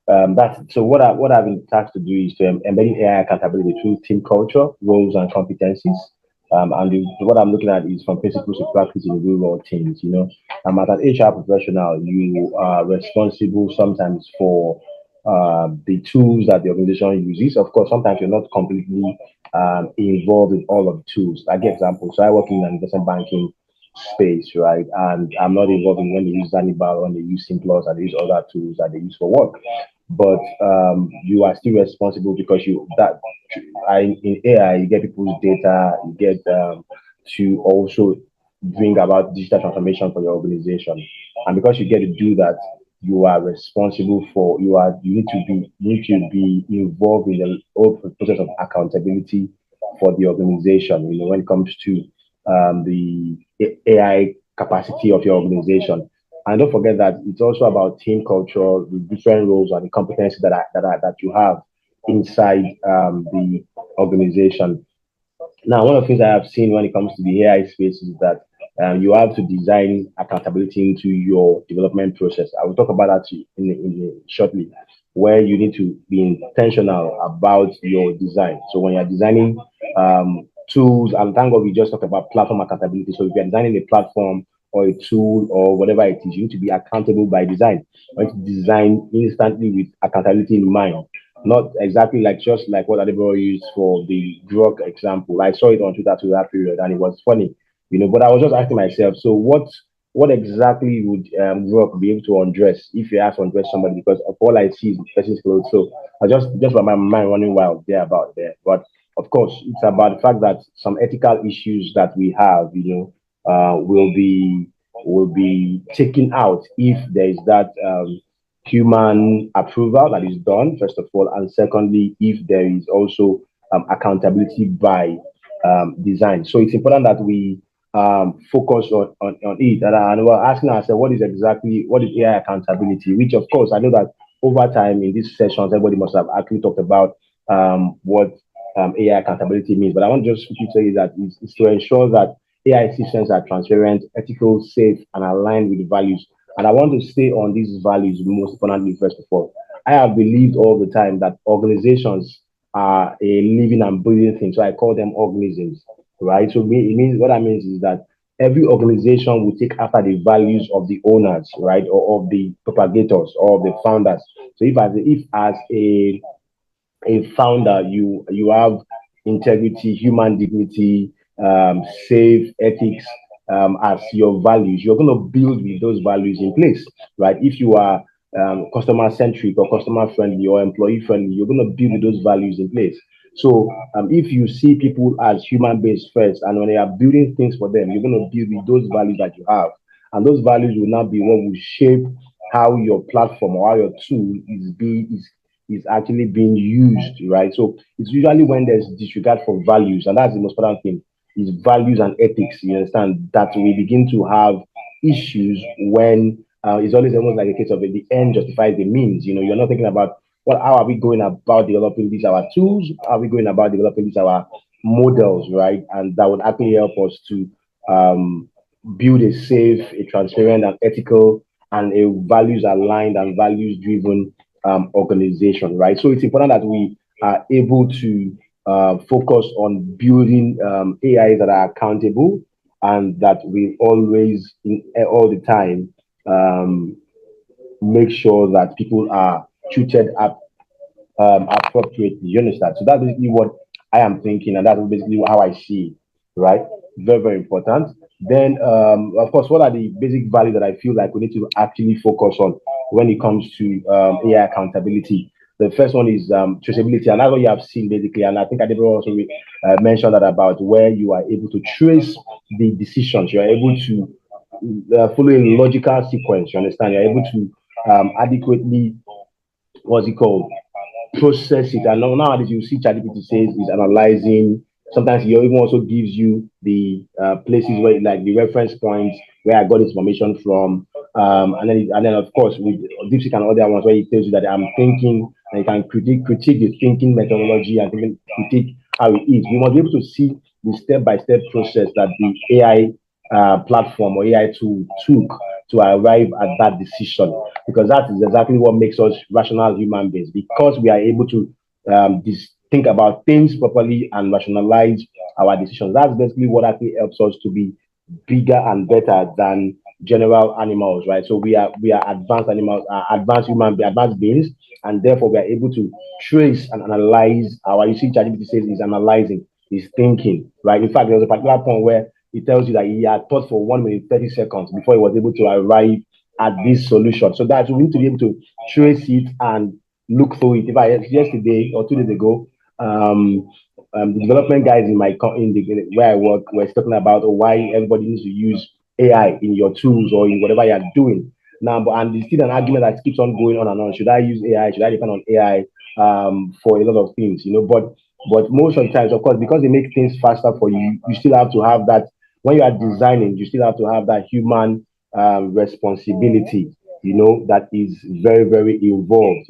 That's so. What I've been tasked to do is to embedding AI accountability through team culture, roles, and competencies. And what I'm looking at is from principles to practice in real world teams. As an HR professional, you are responsible sometimes for the tools that the organization uses. Of course, sometimes you're not completely involved in all of the tools. I give example. So I work in an investment banking space, right? And I'm not involved in when they use Zanzibar, when they use Simplus, and they use other tools that they use for work. But you are still responsible because in AI you get people's data, you get to also bring about digital transformation for your organization, and because you get to do that, you are responsible for you need to be involved in the whole process of accountability for the organization. When it comes to the AI capacity of your organization. And don't forget that it's also about team culture, the different roles and the competencies that you have inside the organization. Now, one of the things I have seen when it comes to the AI space is that you have to design accountability into your development process. I will talk about that shortly, where you need to be intentional about your design. So when you're designing tools, and thank God we just talked about platform accountability. So if you're designing a platform or a tool or whatever it is, you need to be accountable by design. You need to design instantly with accountability in mind, not exactly like just like what Adebro used for the drug example. I saw it on Twitter to that period, and it was funny, But I was just asking myself, so what exactly would drug be able to undress if you have to undress somebody? Because of all I see is the person's clothes. So I just got my mind running wild there about there. But of course, it's about the fact that some ethical issues that we have, will be taken out if there is that human approval that is done, first of all, and secondly, if there is also accountability by design. So it's important that we focus on it. And we're asking ourselves, what is AI accountability? Which, of course, I know that over time in these sessions, everybody must have actually talked about what AI accountability means. But I want to just quickly tell you that it's to ensure that AI systems are transparent, ethical, safe, and aligned with the values. And I want to stay on these values most importantly, first of all. I have believed all the time that organizations are a living and breathing thing. So I call them organisms, right? So it means what that means is that every organization will take after the values of the owners, right? Or of the propagators or of the founders. So if as a founder, you have integrity, human dignity, safe ethics as your values. You're going to build with those values in place, right? If you are customer centric or customer friendly or employee friendly, you're going to build with those values in place. So if you see people as human beings first, and when they are building things for them, you're going to build with those values that you have, and those values will now be what will shape how your platform or how your tool is actually being used, right? So it's usually when there's disregard for values, and that's the most important thing, is values and ethics. You understand that we begin to have issues when it's always almost like a case of the end justifies the means. You're not thinking about how are we going about developing these our tools? How are we going about developing these our models, right? And that would actually help us to build a safe, a transparent, and ethical, and a values aligned and values driven organization, right? So it's important that we are able to focus on building AIs that are accountable and that will always, all the time, um, make sure that people are treated appropriately. You understand? So that's basically what I am thinking, and that's basically how I see it, right? Very, very important. Then, of course, what are the basic values that I feel like we need to actually focus on when it comes to AI accountability? The first one is traceability, and that's what you have seen basically. And I think I did also mention that about where you are able to trace the decisions, you are able to follow a logical sequence. You understand? You're able to adequately, what's it called, process it. And nowadays you see ChatGPT says is analyzing. Sometimes he even also gives you the places where, like the reference points where I got information from, and then of course with DeepSeek and other ones where he tells you that I'm thinking, and you can critique the thinking methodology and critique how it is. We must be able to see the step by step process that the AI platform or AI tool took to arrive at that decision, because that is exactly what makes us rational human beings, because we are able to think about things properly and rationalize our decisions. That's basically what actually helps us to be bigger and better than general animals, right? So we are advanced animals, advanced advanced beings, and therefore we are able to trace and analyze our. You see, ChatGPT says he's analyzing, he's thinking, right? In fact, there was a particular point where it tells you that he had thought for 1 minute 30 seconds before he was able to arrive at this solution. So that we need to be able to trace it and look through it. If I yesterday or 2 days ago, the development guys in where I work were talking about why everybody needs to use AI in your tools or in whatever you're doing. Now, and there's still an argument that keeps on going on and on. Should I use AI? Should I depend on AI for a lot of things? But most of the times, of course, because they make things faster for you, you still have to have that. When you are designing, you still have to have that human responsibility. That is very, very involved.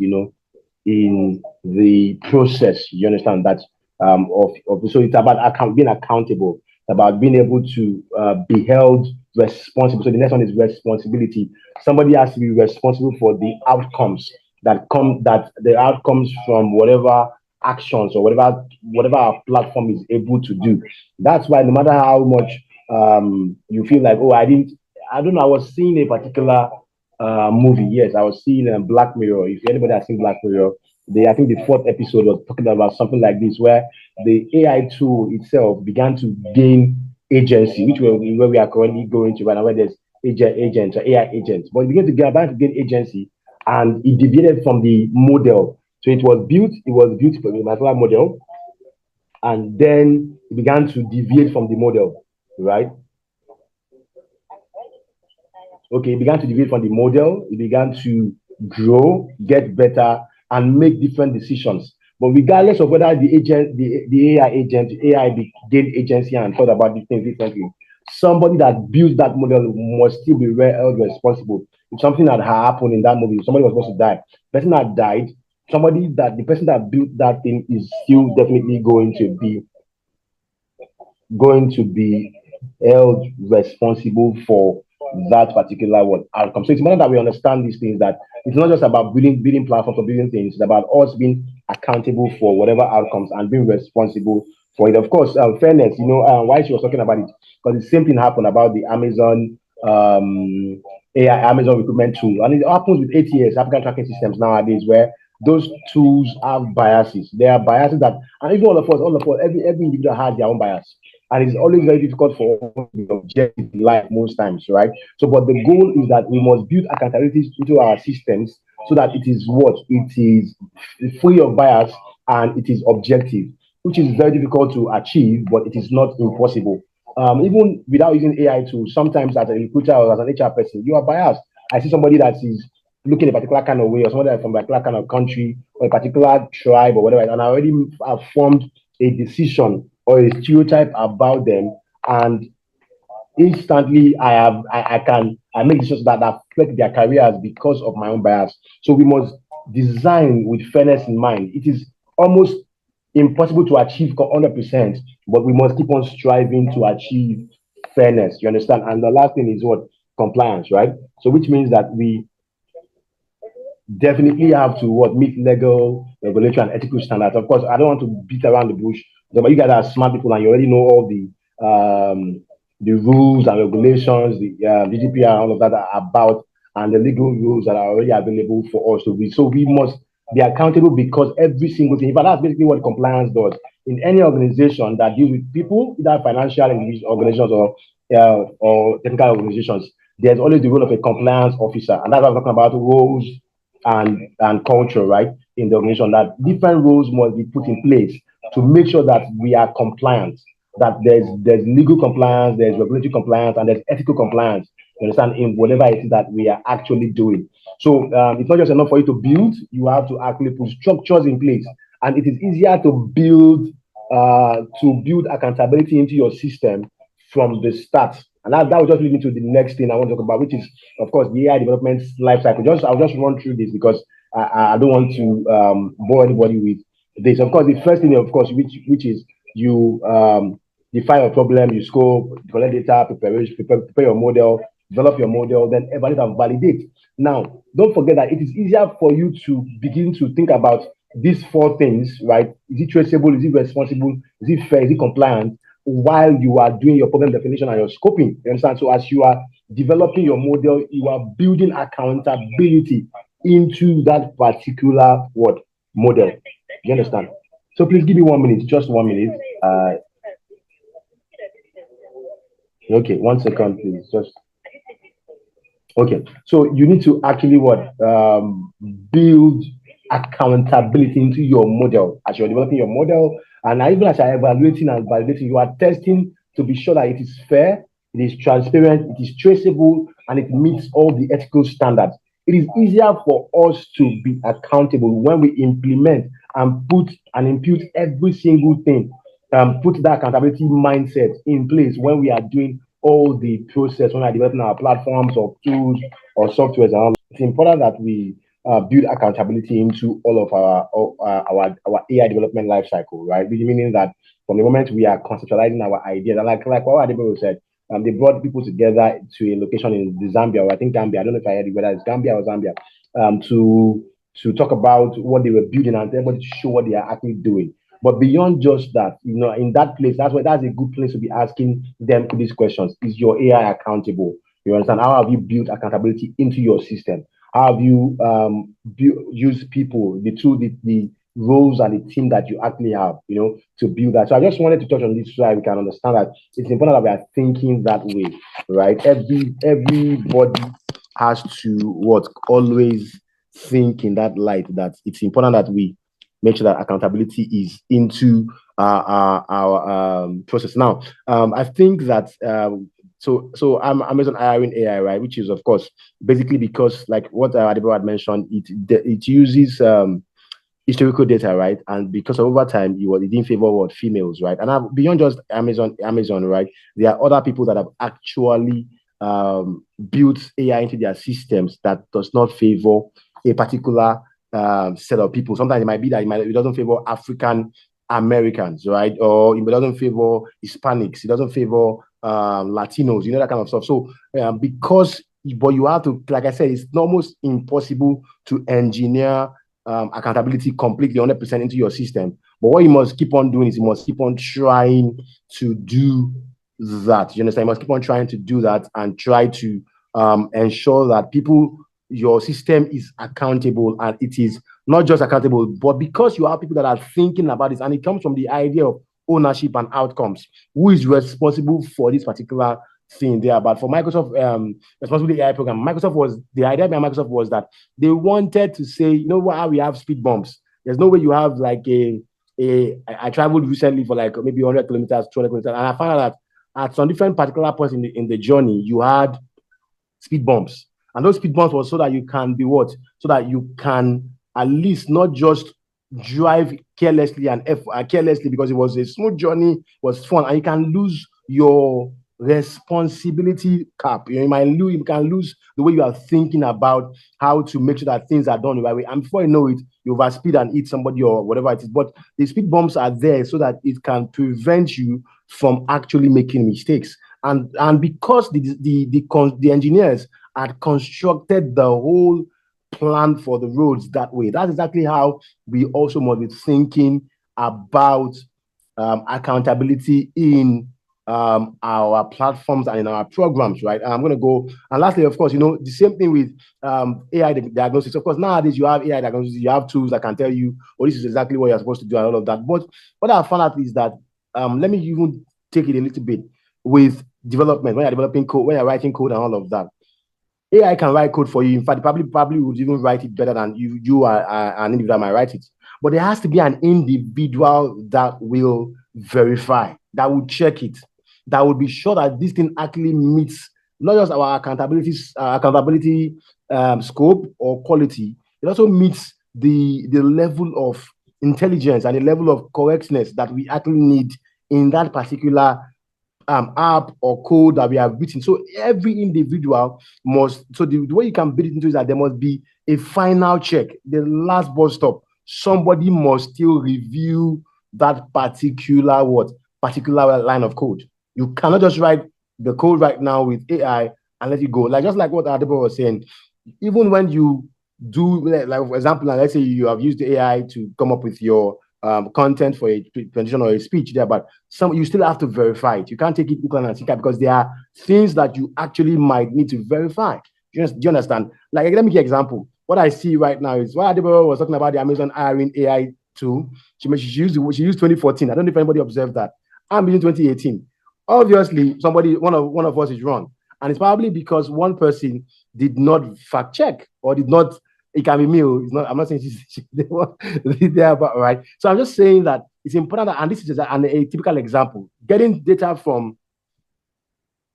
In the process. You understand that of so it's about being accountable, about being able to be held responsible. So the next one is responsibility. Somebody has to be responsible for the outcomes that the outcomes from whatever actions or whatever our platform is able to do. That's why no matter how much you feel like, oh, I don't know, I was seeing a particular movie. Yes, I was seeing Black Mirror. If anybody has seen Black Mirror, I think the fourth episode was talking about something like this, where the AI tool itself began to gain agency, where we are currently going to right now, where there's agents or AI agents, but it began to gain agency, and it deviated from the model. So it was built for a particular model, and then it began to deviate from the model, right? Okay, it began to deviate from the model, it began to grow, get better, and make different decisions. But regardless of whether the AI agent, gained agency and thought about these things differently, somebody that built that model must still be held responsible. If something had happened in that movie, somebody was supposed to die, the person that died, the person that built that thing is still definitely going to be held responsible for that particular outcome. So it's important that we understand these things, that it's not just about building platforms or building things, it's about us being accountable for whatever outcomes and being responsible for it. Of course, fairness, why she was talking about it, because the same thing happened about the Amazon AI, Amazon recruitment tool. And it happens with ATS, African tracking systems nowadays, where those tools have biases. There are biases that, and even all of us, every individual has their own bias, and it's always very difficult for us to be objective in life most times, right? So, but the goal is that we must build accountability into our systems so that it is free of bias and it is objective, which is very difficult to achieve, but it is not impossible. Even without using AI tools, sometimes as a recruiter or as an HR person, you are biased. I see somebody that is looking a particular kind of way, or somebody from a particular kind of country or a particular tribe or whatever, and I already have formed a decision or a stereotype about them, and instantly I make decisions that affect their careers because of my own bias. So we must design with fairness in mind. It is almost impossible to achieve 100%, but we must keep on striving to achieve fairness. You understand? And the last thing is what? Compliance, right? So which means that we definitely have to meet legal, regulatory, and ethical standards. Of course, I don't want to beat around the bush, but you guys are smart people and you already know all the rules and regulations, the GDPR, all of that are about, and the legal rules that are already available for us to read. So we must be accountable, because every single thing, but that's basically what compliance does. In any organization that deals with people, either financial organizations or technical organizations, there's always the role of a compliance officer, and that's what I'm talking about, roles and culture, right, in the organization, that different rules must be put in place to make sure that we are compliant, that there's legal compliance, there's regulatory compliance, and there's ethical compliance, you understand, in whatever it is that we are actually doing. So it's not just enough for you to build, you have to actually put structures in place, and it is easier to build accountability into your system from the start. And that will just lead me to the next thing I want to talk about, which is, of course, the AI development life cycle. I'll just run through this because I don't want to bore anybody with this. Of course, the first thing, of course, which is you define your problem, you scope, collect data, prepare your model, develop your model, then evaluate and validate. Now, don't forget that it is easier for you to begin to think about these four things, right? Is it traceable? Is it responsible? Is it fair? Is it compliant? While you are doing your problem definition and your scoping. You understand? So as you are developing your model, you are building accountability into that particular what model. You understand? So please give me 1 minute, just 1 minute. Okay, 1 second, please. Just okay. So you need to actually what build accountability into your model as you're developing your model, and even as you're evaluating and validating, you are testing to be sure that it is fair, it is transparent, it is traceable, and it meets all the ethical standards. It is easier for us to be accountable when we implement and put and impute every single thing, put that accountability mindset in place when we are doing all the process, when we are developing our platforms or tools or softwares and all. It's important that we build accountability into all of our AI development life cycle, right? Meaning that from the moment we are conceptualizing our ideas, and like what Adebo said, they brought people together to a location in the Zambia, or I think Gambia. I don't know if I heard it, whether it's Gambia or Zambia, to talk about what they were building and everybody to show what they are actually doing. But beyond just that, in that place, that's a good place to be asking them these questions. Is your AI accountable? You understand? How have you built accountability into your system? How have you used people, the roles and the team that you actually have, to build that? So I just wanted to touch on this so that we can understand that it's important that we are thinking that way, right? Everybody has to always think in that light, that it's important that we make sure that accountability is into our process. Now, I think that so I'm Amazon hiring AI, right? Which is of course basically because like what Adebo had mentioned, it uses historical data, right? And because of over time, it didn't favor what females, right? And beyond just Amazon, right? There are other people that have actually built AI into their systems that does not favor a particular set of people. Sometimes it might be that it doesn't favor African Americans, right? Or it doesn't favor Hispanics. It doesn't favor Latinos, that kind of stuff. So but you have to, like I said, it's almost impossible to engineer accountability completely 100% into your system. But what you must keep on doing is you must keep on trying to do that. You understand? You must keep on trying to do that and try to ensure that your system is accountable, and it is not just accountable, but because you have people that are thinking about this, and it comes from the idea of ownership and outcomes. Who is responsible for this particular thing there? But for Microsoft responsibility AI program, the idea behind Microsoft was that they wanted to say, how we have speed bumps. There's no way you have like I traveled recently for like maybe 100 kilometers, 200 kilometers, and I found out that at some different particular points in the journey, you had speed bumps. And those speed bumps was so that you can so that you can at least not just drive carelessly because it was a smooth journey, was fun, and you can lose your responsibility cap. You can lose the way you are thinking about how to make sure that things are done the right way. And before you know it, you overspeed and hit somebody or whatever it is. But the speed bumps are there so that it can prevent you from actually making mistakes. And because the engineers had constructed the whole plan for the roads that way, that's exactly how we also must be thinking about accountability in our platforms and in our programs, right? And I'm going to go. And lastly, of course, the same thing with AI diagnosis. Of course, nowadays you have AI diagnosis, you have tools that can tell you, oh, this is exactly what you're supposed to do and all of that. But what I found out is that, let me even take it a little bit with development. When you're developing code, when you're writing code and all of that, AI can write code for you. In fact, probably would even write it better than you are an individual might write it. But there has to be an individual that will verify, that will check it, that will be sure that this thing actually meets not just our accountability scope or quality. It also meets the level of intelligence and the level of correctness that we actually need in that particular app or code that we have written. So every individual must, so the way you can build it into is that there must be a final check, the last bus stop. Somebody must still review that particular line of code. You cannot just write the code right now with AI and let it go. Like just like what Adebo was saying, even when you do, like for example, let's say you have used the AI to come up with your content for a presentation or a speech there, but some you still have to verify it. You can't take it and sinker because there are things that you actually might need to verify. Do you understand? Like, let me give you an example. What I see right now is what Adebo was talking about the Amazon hiring AI tool. She used 2014. I don't know if anybody observed that. I'm using 2018. Obviously, one of us is wrong. And it's probably because one person did not fact check or did not. It can be me. It's not. I'm not saying they there, but right. So I'm just saying that it's important that, and this is a typical example. Getting data from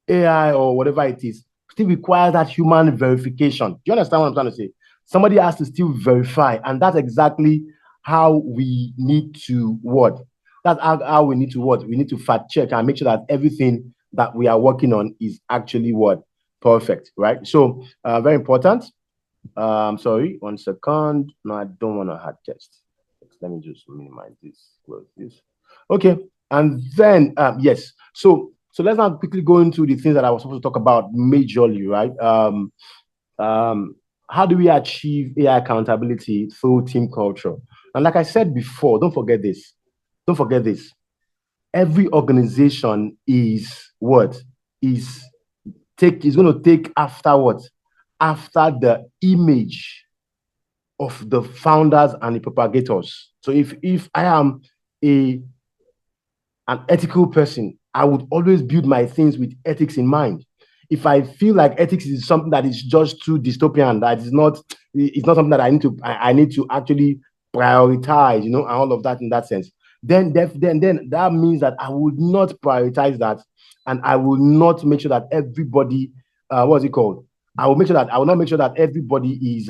AI or whatever it is still requires that human verification. Do you understand what I'm trying to say? Somebody has to still verify, and that's exactly how we need to what. That's how we need to what. We need to fact check and make sure that everything that we are working on is actually what perfect, right? So very important. Sorry, 1 second. No, I don't want to hard test. Let me just minimize this. Close this. Okay, and then yes. So let's now quickly go into the things that I was supposed to talk about majorly, right? How do we achieve AI accountability through team culture? And like I said before, don't forget this. Don't forget this. Every organization is what is going to take after what after the image of the founders and the propagators. So if I am a an ethical person, I would always build my things with ethics in mind. If I feel like ethics is something that is just too dystopian, that is not, it's not something that I need to actually prioritize, and all of that in that sense, then that means that I would not prioritize that, and I will not make sure that everybody, what's it called? I will not make sure that everybody is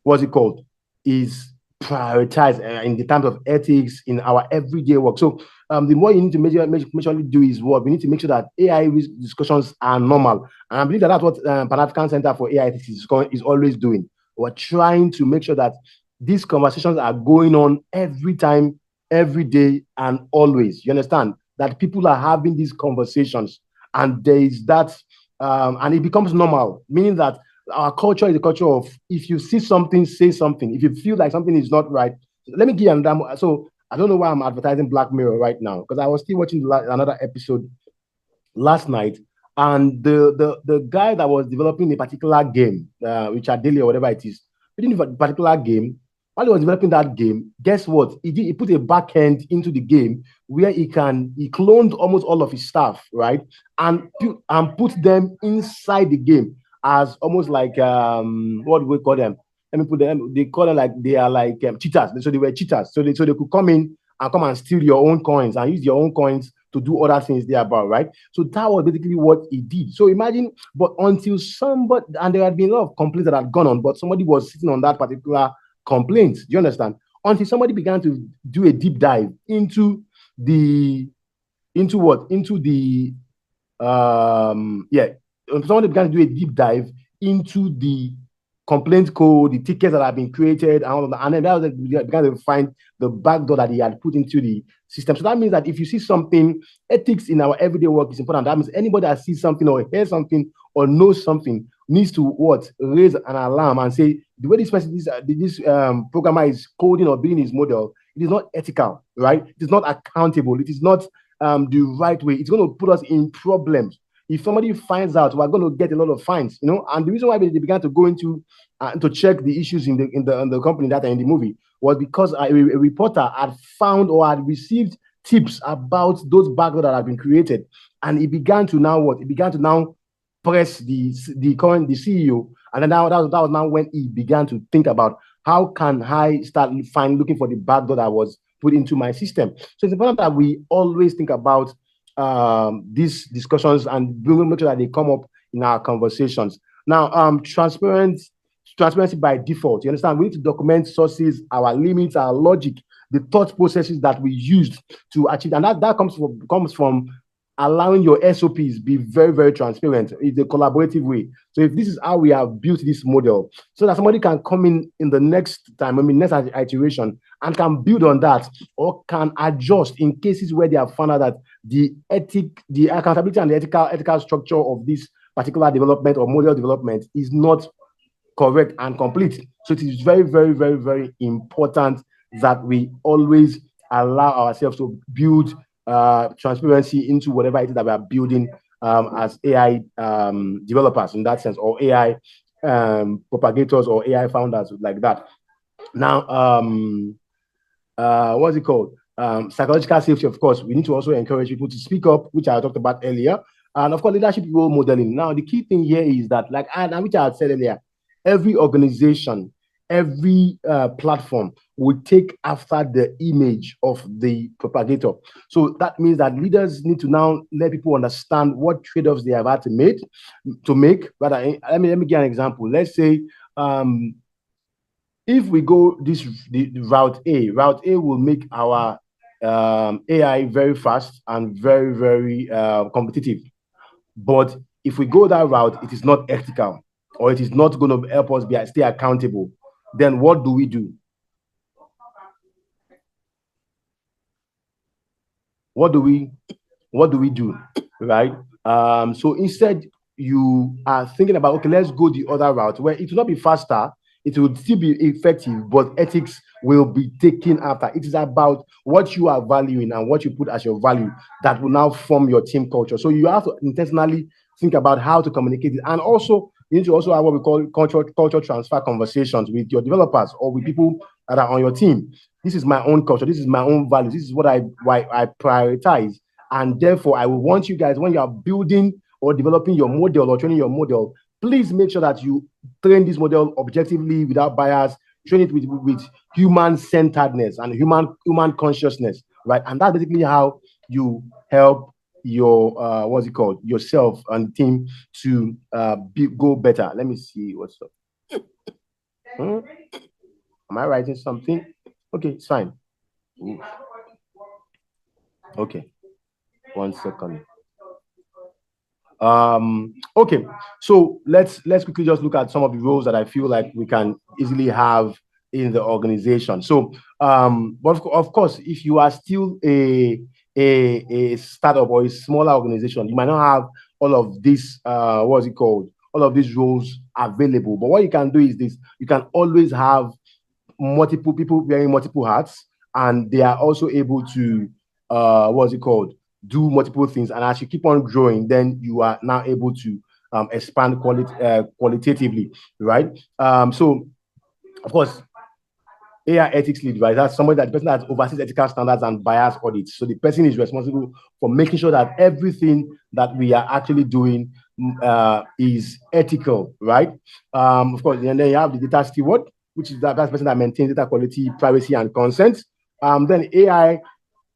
what's it called? Is prioritized in the terms of ethics in our everyday work. So the more you need to majorly do is what we need to make sure that AI discussions are normal. And I believe that that's what Pan African Center for AI Ethics is always doing. We're trying to make sure that these conversations are going on every time, every day, and always. You understand? That people are having these conversations, and there is that, and it becomes normal, meaning that our culture is a culture of if you see something, say something. If you feel like something is not right, let me give you another. So I don't know why I'm advertising Black Mirror right now because I was still watching another episode last night, and the guy that was developing a particular game, Richard Daly or whatever it is, within a particular game, while he was developing that game, guess what? He put a back end into the game where he cloned almost all of his staff, right? And put them inside the game as almost like what do we call them? Let me put them. They call them like they are like cheaters. So they were cheaters. So they could come in and come and steal your own coins and use your own coins to do other things there about, right? So that was basically what he did. So imagine, but until somebody, and there had been a lot of complaints that had gone on, but somebody was sitting on that particular complaint. Do you understand? Until somebody began to do a deep dive into the somebody began to do a deep dive into the complaint code, the tickets that have been created, and all of that. And then that was began to find the backdoor that he had put into the system. So that means that if you see something, ethics in our everyday work is important. That means anybody that sees something or hears something or knows something needs to what raise an alarm and say the way this programmer is coding or building his model, it is not ethical, right? It is not accountable. It is not the right way. It's going to put us in problems. If somebody finds out, we're going to get a lot of fines, And the reason why they began to go into to check the issues in the company that are in the movie was because a reporter had found or had received tips about those backdoors that had been created, and he began to now what? He began to now press the CEO, and then that was now when he began to think about how can I start looking for the backdoor that was put into my system. So it's important that we always think about these discussions and make sure that they come up in our conversations. Now, transparency by default. You understand? We need to document sources, our limits, our logic, the thought processes that we used to achieve, and that comes from allowing your SOPs be very, very transparent. It's a collaborative way. So if this is how we have built this model, so that somebody can come in the next time, next iteration, and can build on that or can adjust in cases where they have found out that the accountability and the ethical structure of this particular development or model development is not correct and complete. So it is very, very, very, very important that we always allow ourselves to build transparency into whatever it is that we are building as AI developers in that sense, or AI propagators or AI founders like that. Now, what's it called? Psychological safety, of course, we need to also encourage people to speak up, which I talked about earlier. And of course, leadership role modeling. Now, the key thing here is that, like, and which I had said earlier, every organization, every platform will take after the image of the propagator. So that means that leaders need to now let people understand what trade-offs they have had to make. Rather, let me give an example. Let's say if we go the route A will make our AI very fast and very, very competitive. But if we go that route, it is not ethical, or it is not going to help us stay accountable. Then what do we do? What do we do? Right? So instead, you are thinking about, okay, let's go the other route where it will not be faster, it will still be effective, but ethics will be taken after. It is about what you are valuing and what you put as your value that will now form your team culture. So you have to intentionally think about how to communicate it. And also, you need to also have what we call culture transfer conversations with your developers or with people that are on your team. This is my own culture. This is my own values. This is what I prioritize. And therefore, I will want you guys, when you are building or developing your model or training your model, please make sure that you train this model objectively without bias, train it with human-centeredness and human consciousness, right? And that's basically how you help your what's it called, yourself and team to go better. Let me see what's up. Am I writing something? Okay, it's fine. Oof. Okay, 1 second. Okay, so let's quickly just look at some of the roles that I feel like we can easily have in the organization. So but of course, if you are still a startup or a smaller organization, you might not have all of this what's it called, all of these roles available. But what you can do is this: you can always have multiple people wearing multiple hats, and they are also able to what's it called, do multiple things. And as you keep on growing, then you are now able to expand qualitatively, right? So of course, AI ethics lead, right? That's somebody, that the person that oversees ethical standards and bias audits. So the person is responsible for making sure that everything that we are actually doing is ethical, right? Of course, and then you have the data steward, which is that person that maintains data quality, privacy, and consent. Then AI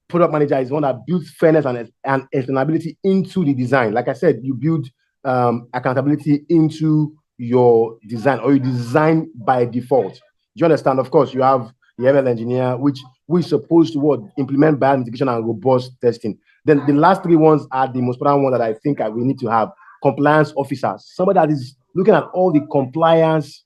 product manager is one that builds fairness and explainability into the design. Like I said, you build accountability into your design, or you design by default. Do you understand? Of course, you have the ML engineer, which is supposed to implement bias mitigation and robust testing. Then the last three ones are the most important one that I think we need to have: compliance officers, somebody that is looking at all the compliance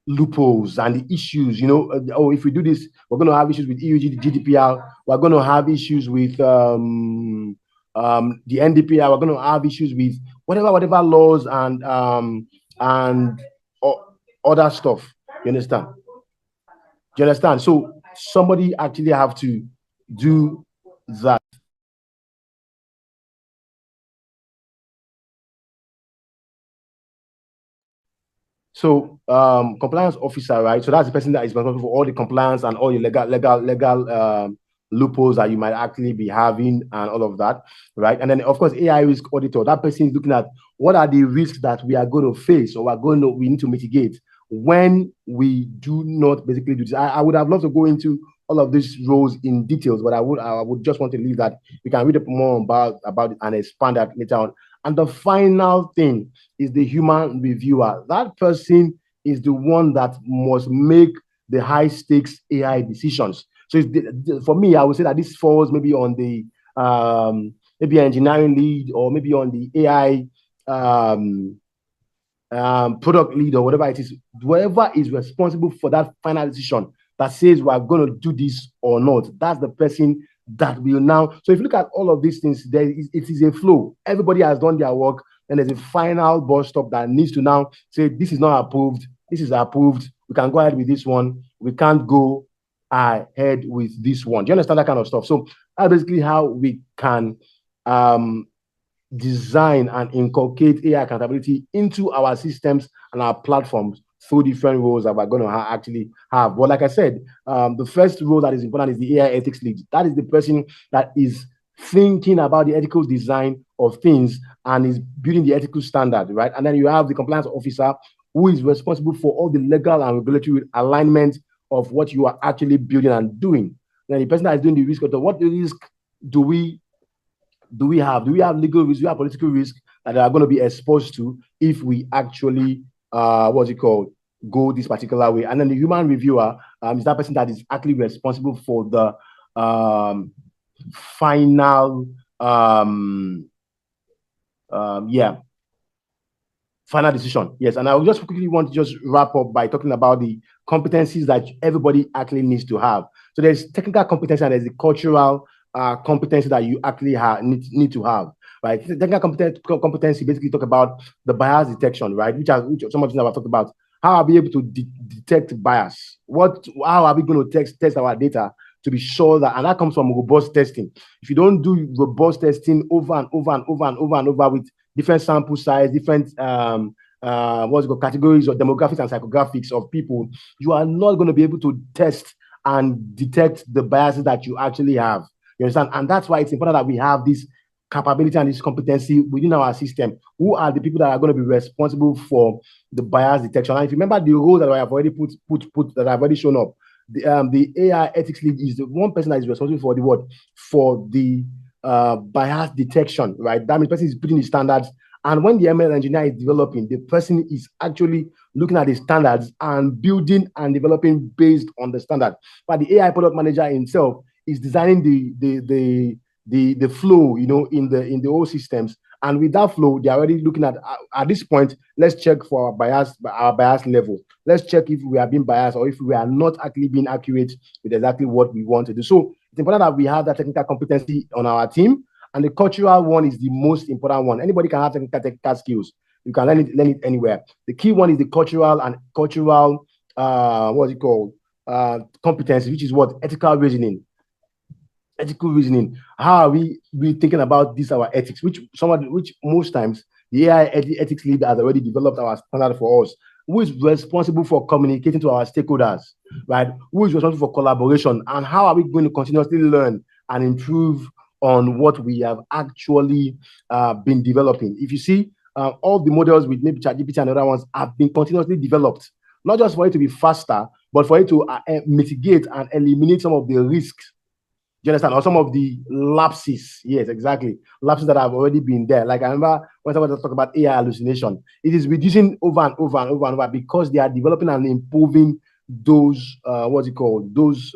loopholes and the issues. If we do this, we're going to have issues with EUG, the GDPR. We're going to have issues with the NDPR. We're going to have issues with whatever laws and other stuff. You understand? Do you understand? So somebody actually have to do that. So compliance officer, right? So that's the person that is responsible for all the compliance and all the legal loopholes that you might actually be having and all of that, right? And then of course, AI risk auditor, that person is looking at what are the risks that we are going to face, or we need to mitigate when we do not basically do this. I would have loved to go into all of these roles in details, but I would just want to leave that. We can read up more about it and expand that later on. And the final thing is the human reviewer. That person is the one that must make the high stakes AI decisions. So for me, I would say that this falls maybe on the maybe engineering lead, or maybe on the AI product lead, or whatever it is. Whoever is responsible for that final decision that says we are going to do this or not, that's the person that will now. So if you look at all of these things, it is a flow. Everybody has done their work. Then there's a final bus stop that needs to now say, this is not approved, this is approved, we can go ahead with this one, we can't go ahead with this one. Do you understand that kind of stuff? So that's basically how we can design and inculcate AI accountability into our systems and our platforms through different roles that we're going to actually have. But like I said, the first role that is important is the AI ethics lead. That is the person that is thinking about the ethical design of things and is building the ethical standard, right? And then you have the compliance officer who is responsible for all the legal and regulatory alignment of what you are actually building and doing. Then the person that is doing the risk, what risk do we have? Do we have legal risk? Do we have political risk that are going to be exposed to if we actually, what's it called, go this particular way? And then the human reviewer is that person that is actually responsible for the final, final decision. Yes, and I just quickly want to just wrap up by talking about the competencies that everybody actually needs to have. So there's technical competence and there's the cultural competency that you actually need to have, right? Technical competency basically talk about the bias detection, right? Which some of you have talked about. How are we able to detect bias? How are we going to test our data to be sure that, and that comes from robust testing. If you don't do robust testing over and over and over and over and over with different sample size, different categories or demographics and psychographics of people, you are not going to be able to test and detect the biases that you actually have. You understand? And that's why it's important that we have this capability and this competency within our system. Who are the people that are going to be responsible for the bias detection? And if you remember the role that I have already put that I've already shown up, the AI ethics lead is the one person that is responsible for the what? For the bias detection, right? That means the person is putting the standards. And when the ML engineer is developing, the person is actually looking at the standards and building and developing based on the standard. But the AI product manager himself is designing the flow, in the whole systems. And with that flow, they're already looking at this point, let's check for our bias level. Let's check if we are being biased or if we are not actually being accurate with exactly what we want to do. So it's important that we have that technical competency on our team. And the cultural one is the most important one. Anybody can have technical skills. You can learn it anywhere. The key one is the cultural competency, which is what? Ethical reasoning. How are we thinking about this, our ethics, which most times the AI ethics lead has already developed our standard for us. Who is responsible for communicating to our stakeholders, right? Who is responsible for collaboration, and how are we going to continuously learn and improve on what we have actually been developing? If you see, all the models with maybe ChatGPT and other ones have been continuously developed, not just for it to be faster, but for it to mitigate and eliminate some of the risks. Do you understand? Or some of the lapses. Yes, exactly. Lapses that have already been there. Like I remember when someone talk about AI hallucination, it is reducing over and over and over and over because they are developing and improving those those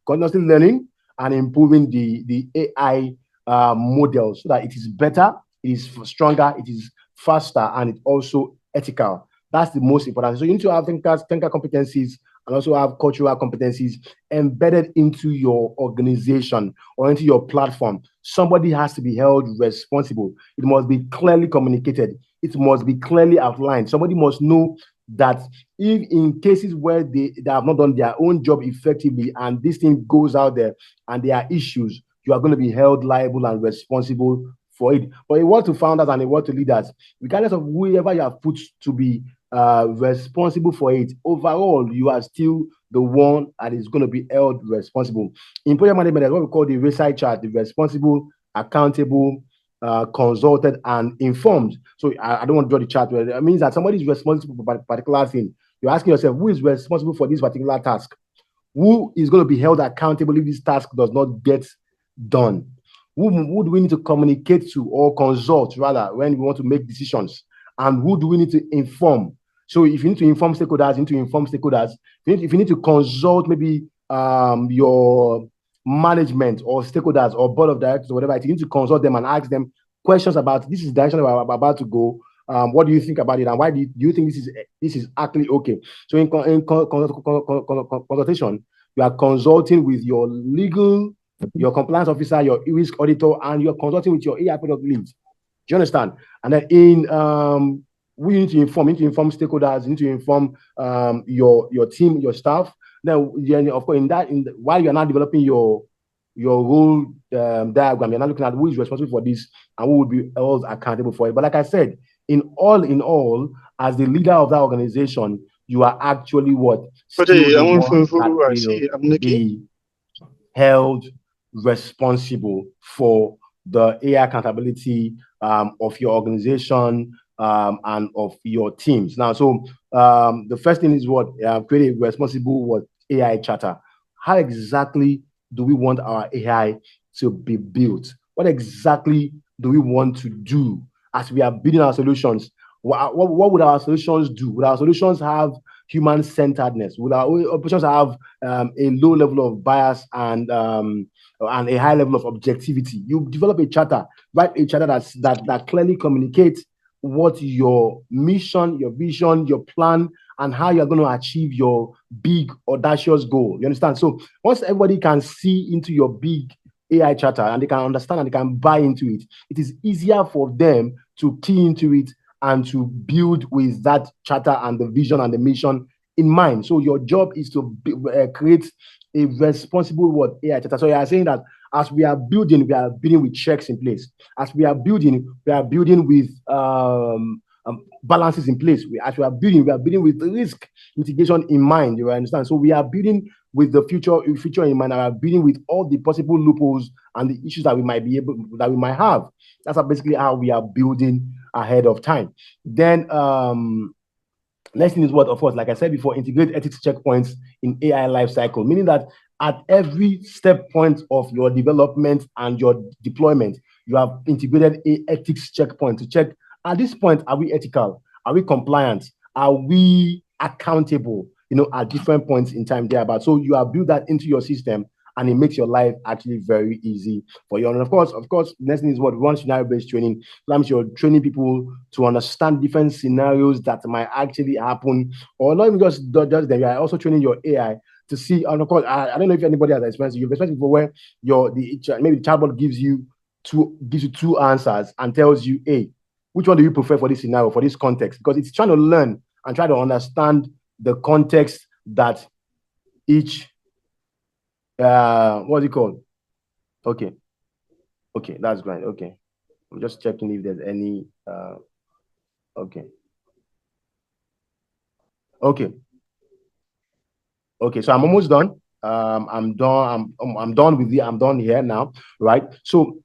continuously learning and improving the AI models so that it is better, it is stronger, it is faster, and it's also ethical. That's the most important. So you need to have technical competencies and also have cultural competencies embedded into your organization or into your platform. Somebody has to be held responsible. It must be clearly communicated. It must be clearly outlined. Somebody must know that if in cases where they have not done their own job effectively and this thing goes out there and there are issues, you are going to be held liable and responsible for it. But a word to founders and a word to leaders, regardless of whoever you have put to be responsible for it, overall, you are still the one that is going to be held responsible. In project management, that's what we call the RACI chart: the responsible, accountable, consulted, and informed. So I don't want to draw the chart. It means that somebody is responsible for a particular thing. You're asking yourself, who is responsible for this particular task? Who is going to be held accountable if this task does not get done? Who do we need to communicate to or consult, rather, when we want to make decisions? And who do we need to inform? So if you need to inform stakeholders, you need to inform stakeholders. If you need to consult maybe your management or stakeholders or board of directors or whatever, you need to consult them and ask them questions about this is the direction we're about to go. What do you think about it? And why do you think this is actually okay? So in consultation, you are consulting with your legal, your compliance officer, your risk auditor, and you're consulting with your AI product lead. you understand? And then in we need to inform, stakeholders, you need to inform your team, your staff. Then of course, while you're not developing your role diagram, you're not looking at who is responsible for this and who would be else accountable for it. But like I said, in all, as the leader of that organization, you are actually what still Okay, the I want one that to I will see. I'm looking. be held responsible for the AI accountability of your organization and of your teams. Now, so the first thing is what create a responsible what AI charter. How exactly do we want our AI to be built? What exactly do we want to do as we are building our solutions? What would our solutions do? Would our solutions have human centeredness? Would our operations have a low level of bias and a high level of objectivity? You develop a charter, write a charter that clearly communicates what your mission, your vision, your plan, and how you're going to achieve your big audacious goal. You understand? So once everybody can see into your big AI charter and they can understand and they can buy into it, it is easier for them to key into it and to build with that charter and the vision and the mission in mind. So your job is to create a responsible what AI charter. So you are saying that as we are building with checks in place. As we are building with balances in place. As we are building with risk mitigation in mind. You understand? So we are building with the future in mind. And we are building with all the possible loopholes and the issues that we might have. That's basically how we are building ahead of time. Then next thing is what, of course, like I said before, integrate ethics checkpoints in AI lifecycle, meaning that at every step point of your development and your deployment, you have integrated a ethics checkpoint to check at this point, are we ethical? Are we compliant? Are we accountable? At different points in time thereabout. So you have built that into your system and it makes your life actually very easy for you. And of course, next thing is what we want scenario-based training. That means you're training people to understand different scenarios that might actually happen, or not even just them. You are also training your AI to see. And of course, I don't know if anybody has experienced. You've experienced before where maybe the chatbot gives you two answers and tells you, hey, which one do you prefer for this scenario, for this context? Because it's trying to learn and try to understand the context that each what's it called? Okay, that's great. Okay, I'm just checking if there's any. Okay, okay, okay. So I'm almost done. I'm done. I'm done with the. I'm done here now, right? So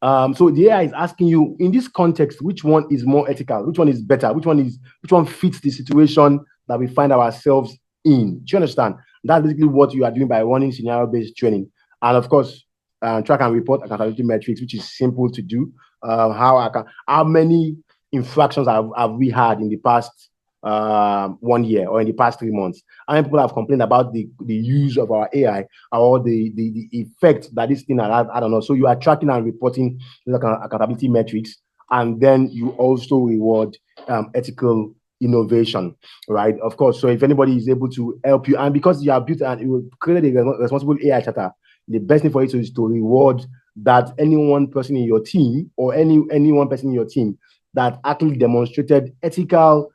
the AI is asking you in this context, which one is more ethical? Which one is better? Which one fits the situation that we find ourselves in? Do you understand? That's basically what you are doing by running scenario-based training. And of course, track and report accountability metrics, which is simple to do. How many infractions have we had in the past 1 year or in the past 3 months? How many people have complained about the use of our AI or the effect that this thing has? I don't know. So you are tracking and reporting accountability metrics, and then you also reward ethical innovation, right? Of course. So if anybody is able to help you, and because you are built and you created a responsible AI charter, the best thing for you is to reward that any one person in your team or any one person in your team that actually demonstrated ethical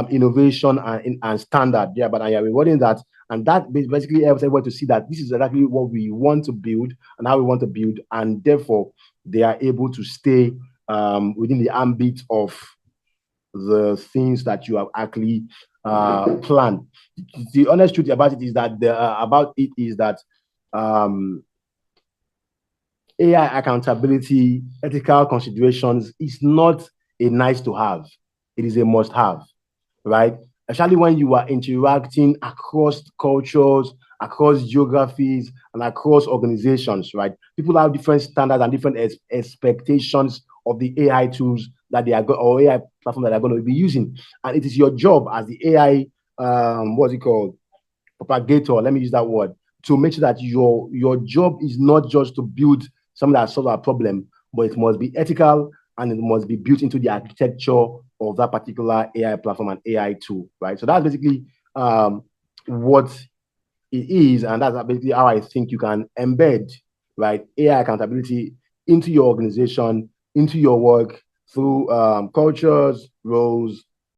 innovation and standard. Yeah, but I am rewarding that. And that basically helps everybody to see that this is exactly what we want to build and how we want to build. And therefore, they are able to stay within the ambit of the things that you have actually planned. The honest truth about it is that AI accountability, ethical considerations is not a nice to have. It is a must have, right? Especially when you are interacting across cultures, across geographies, and across organizations, right? People have different standards and different expectations of the AI tools that they are or AI platform that they're going to be using. And it is your job as the AI, what's it called? Propagator, let me use that word, to make sure that your job is not just to build something that solves our problem, but it must be ethical and it must be built into the architecture of that particular AI platform and AI tool, right? So that's basically what it is, and that's basically how I think you can embed, right, AI accountability into your organization, into your work, through cultures, roles,